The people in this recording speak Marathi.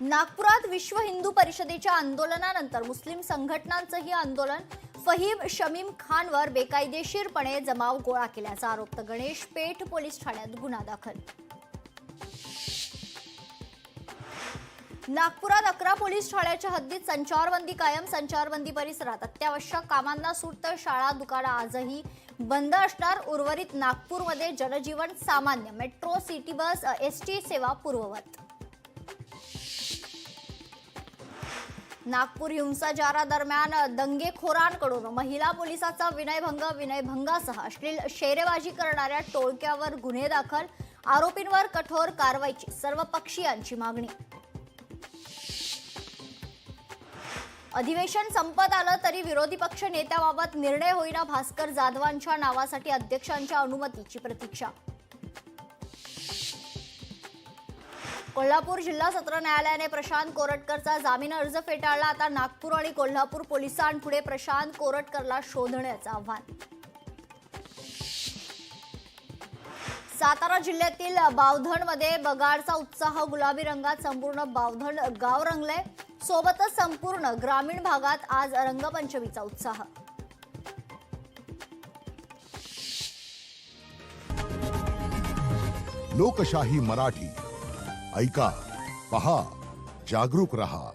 नागपुरात विश्व हिंदू परिषदेच्या आंदोलनानंतर मुस्लिम संघटनांचंही आंदोलन. फहीम शमीम खानवर बेकायदेशीरपणे जमाव गोळा केल्याचा आरोप. तर गणेश पेठ पोलीस ठाण्यात गुन्हा दाखल. नागपुरात 11 पोलीस ठाण्याच्या हद्दीत संचारबंदी कायम. संचारबंदी परिसरात अत्यावश्यक कामांना सूट, तर शाळा दुकानं आजही बंद असणार. उर्वरित नागपूरमध्ये जनजीवन सामान्य. मेट्रो, सिटी बस, एसटी सेवा पूर्ववत. नागपूर हिंसाचारादरम्यान दंगेखोरांकडून महिला पोलिसाचा विनयभंगासह अश्लील शेरेबाजी करणाऱ्या टोळक्यावर गुन्हे दाखल. आरोपींवर कठोर कारवाईची सर्वपक्षीयांची मागणी. अधिवेशन संपत आलं तरी विरोधी पक्ष नेत्याबाबत निर्णय होईना. भास्कर जाधवांच्या नावासाठी अध्यक्षांच्या अनुमतीची प्रतीक्षा. कोल्हापूर जिल्हा सत्र न्यायालयाने प्रशांत कोरटकरचा जामीन अर्ज फेटाळला. आता नागपूर आणि कोल्हापूर पोलिसांपुढे प्रशांत कोरटकरला शोधण्याचं आव्हान. सातारा जिल्ह्यातील बावधनमध्ये बगाडचा उत्साह. गुलाबी रंगात संपूर्ण बावधन गाव रंगलंय. सोबतच संपूर्ण ग्रामीण भागात आज रंगपंचमीचा उत्साह. लोकशाही मराठी ऐका, पहा, जागरूक रहा.